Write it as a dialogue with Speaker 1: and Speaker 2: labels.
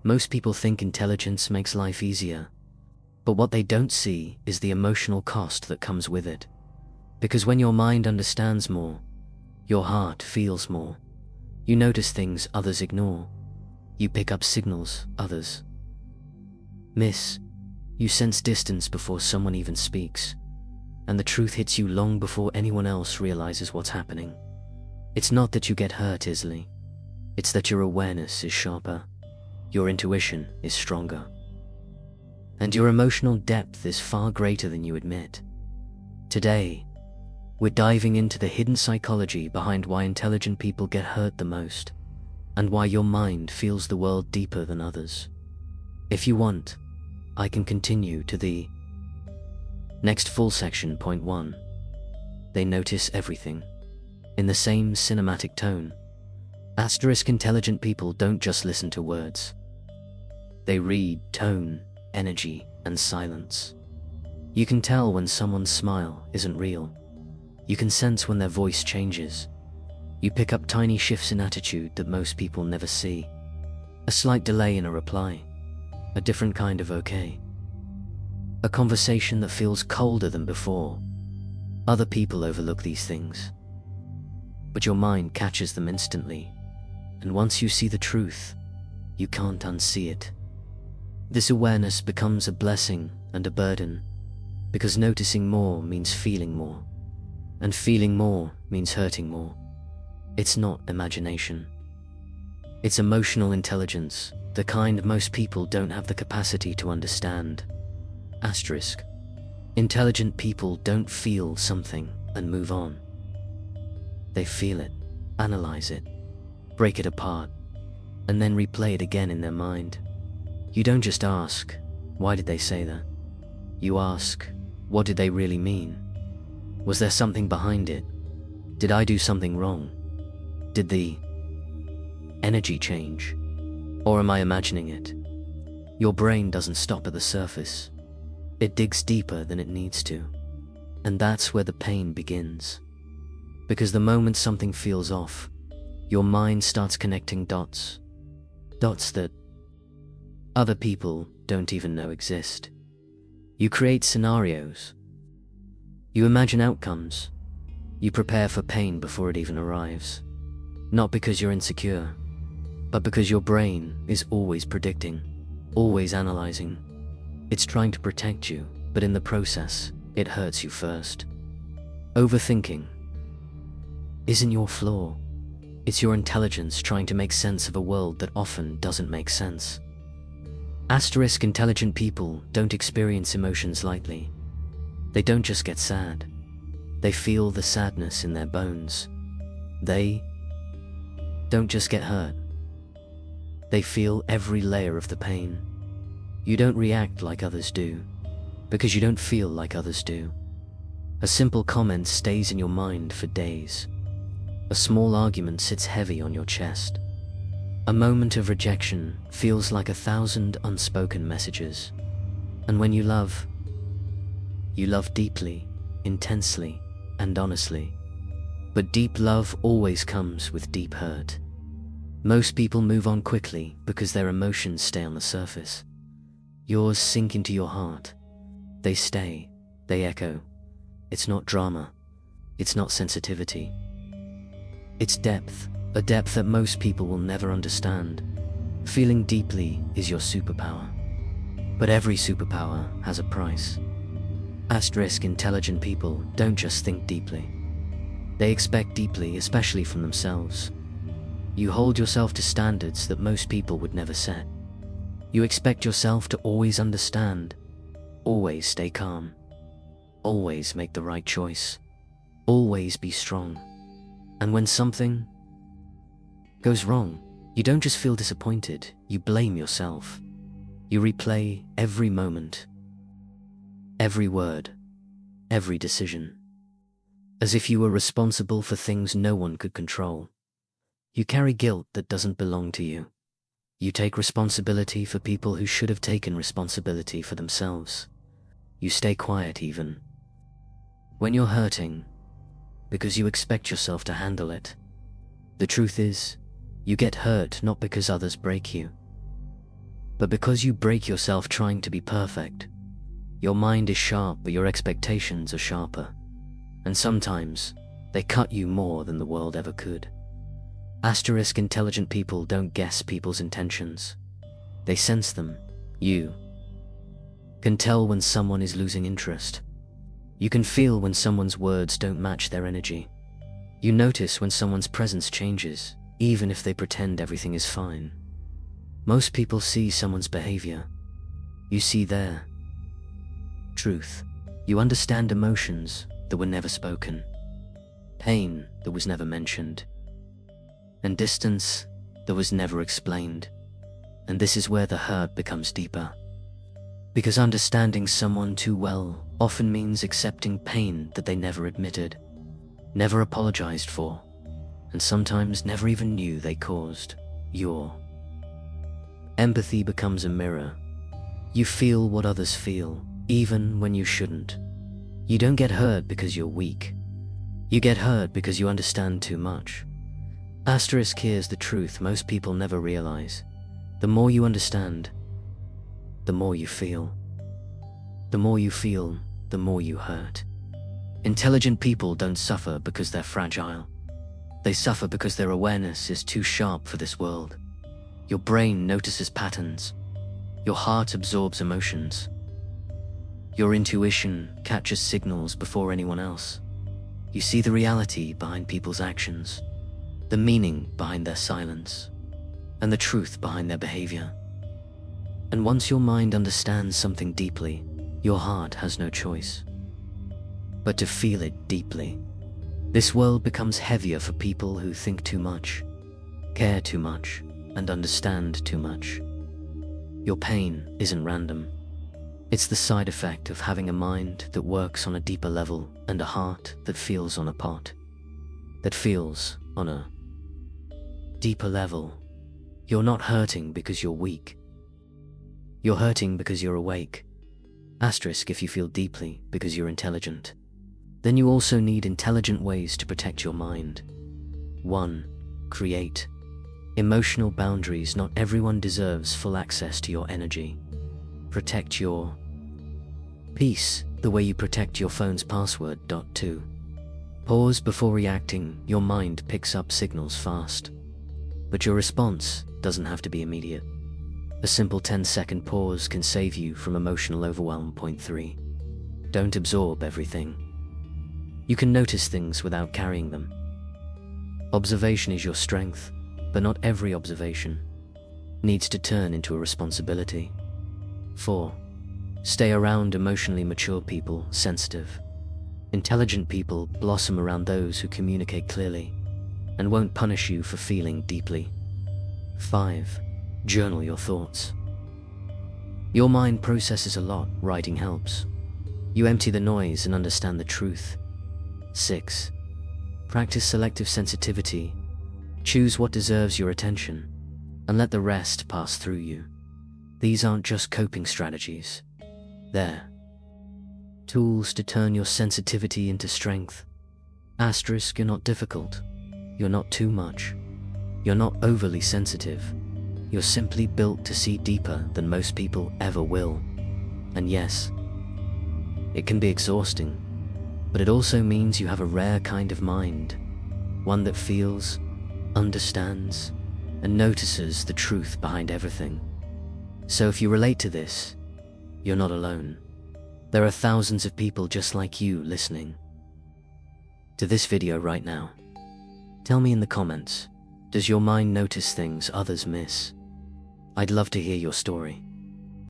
Speaker 1: Most people think intelligence makes life easier, but what they don't see is the emotional cost that comes with it. Because when your mind understands more, your heart feels more. You notice things others ignore. You pick up signals others miss. You sense distance before someone even speaks. And the truth hits you long before anyone else realizes what's happening. It's not that you get hurt easily. It's that your awareness is sharper. Your intuition is stronger. And your emotional depth is far greater than you admit. Today, we're diving into the hidden psychology behind why intelligent people get hurt the most, and why your mind feels the world deeper than others. If you want, I can continue to the next full section. Point 1. They notice everything. In the same cinematic tone, intelligent people don't just listen to words. They read tone, energy, and silence. You can tell when someone's smile isn't real. You can sense when their voice changes. You pick up tiny shifts in attitude that most people never see. A slight delay in a reply. A different kind of okay. A conversation that feels colder than before. Other people overlook these things, but your mind catches them instantly. And once you see the truth, you can't unsee it. This awareness becomes a blessing and a burden, because noticing more means feeling more, and feeling more means hurting more. It's not imagination. It's emotional intelligence, the kind most people don't have the capacity to understand. Asterisk. Intelligent people don't feel something and move on. They feel it, analyze it, break it apart, and then replay it again in their mind. You don't just ask, why did they say that? You ask, what did they really mean? Was there something behind it? Did I do something wrong? Did the energy change? Or am I imagining it? Your brain doesn't stop at the surface. It digs deeper than it needs to. And that's where the pain begins. Because the moment something feels off, your mind starts connecting dots. Dots that other people don't even know exist. You create scenarios. You imagine outcomes. You prepare for pain before it even arrives. Not because you're insecure, but because your brain is always predicting, always analyzing. It's trying to protect you, but in the process, it hurts you first. Overthinking isn't your flaw. It's your intelligence trying to make sense of a world that often doesn't make sense. Intelligent people don't experience emotions lightly. They don't just get sad. They feel the sadness in their bones. They don't just get hurt. They feel every layer of the pain. You don't react like others do, because you don't feel like others do. A simple comment stays in your mind for days. A small argument sits heavy on your chest. A moment of rejection feels like 1,000 unspoken messages. And when you love deeply, intensely, and honestly. But deep love always comes with deep hurt. Most people move on quickly because their emotions stay on the surface. Yours sink into your heart. They stay, they echo. It's not drama. It's not sensitivity. It's depth, a depth that most people will never understand. Feeling deeply is your superpower. But every superpower has a price. Intelligent people don't just think deeply. They expect deeply, especially from themselves. You hold yourself to standards that most people would never set. You expect yourself to always understand, always stay calm, always make the right choice, always be strong. And when something goes wrong, you don't just feel disappointed, you blame yourself. You replay every moment, every word, every decision, as if you were responsible for things no one could control. You carry guilt that doesn't belong to you. You take responsibility for people who should have taken responsibility for themselves. You stay quiet even when you're hurting, because you expect yourself to handle it. The truth is, you get hurt not because others break you, But because you break yourself trying to be perfect, your mind is sharp, but your expectations are sharper. And sometimes, they cut you more than the world ever could. Asterisk intelligent people don't guess people's intentions. They sense them. You can tell when someone is losing interest. You can feel when someone's words don't match their energy. You notice when someone's presence changes, even if they pretend everything is fine. Most people see someone's behavior. You see their truth. You understand emotions that were never spoken, pain that was never mentioned, and distance that was never explained. And this is where the hurt becomes deeper. Because understanding someone too well often means accepting pain that they never admitted, never apologized for, and sometimes never even knew they caused. Your empathy becomes a mirror. You feel what others feel, even when you shouldn't. You don't get hurt because you're weak. You get hurt because you understand too much. Asterisk, here's the truth most people never realize. The more you understand, the more you feel. The more you feel, the more you hurt. Intelligent people don't suffer because they're fragile. They suffer because their awareness is too sharp for this world. Your brain notices patterns. Your heart absorbs emotions. Your intuition catches signals before anyone else. You see the reality behind people's actions, the meaning behind their silence, and the truth behind their behavior. And once your mind understands something deeply, your heart has no choice but to feel it deeply. This world becomes heavier for people who think too much, care too much, and understand too much. Your pain isn't random. It's the side effect of having a mind that works on a deeper level and a heart that feels on a deeper level. You're not hurting because you're weak. You're hurting because you're awake. Asterisk, if you feel deeply because you're intelligent, then you also need intelligent ways to protect your mind. 1. Create emotional boundaries. Not everyone deserves full access to your energy. Protect your peace the way you protect your phone's password. 2. Pause before reacting. Your mind picks up signals fast, but your response doesn't have to be immediate. A simple 10-second pause can save you from emotional overwhelm. 3. Don't absorb everything. You can notice things without carrying them. Observation is your strength, but not every observation needs to turn into a responsibility. 4. Stay around emotionally mature people. Sensitive, intelligent people blossom around those who communicate clearly and won't punish you for feeling deeply. 5. Journal your thoughts. Your mind processes a lot. Writing helps. You empty the noise and understand the truth. 6. Practice selective sensitivity. Choose what deserves your attention and let the rest pass through you. These aren't just coping strategies. They're tools to turn your sensitivity into strength. Asterisk, you're not difficult. You're not too much. You're not overly sensitive. You're simply built to see deeper than most people ever will. And yes, it can be exhausting, but it also means you have a rare kind of mind, one that feels, understands, and notices the truth behind everything. So if you relate to this, you're not alone. There are thousands of people just like you listening to this video right now. Tell me in the comments, does your mind notice things others miss? I'd love to hear your story.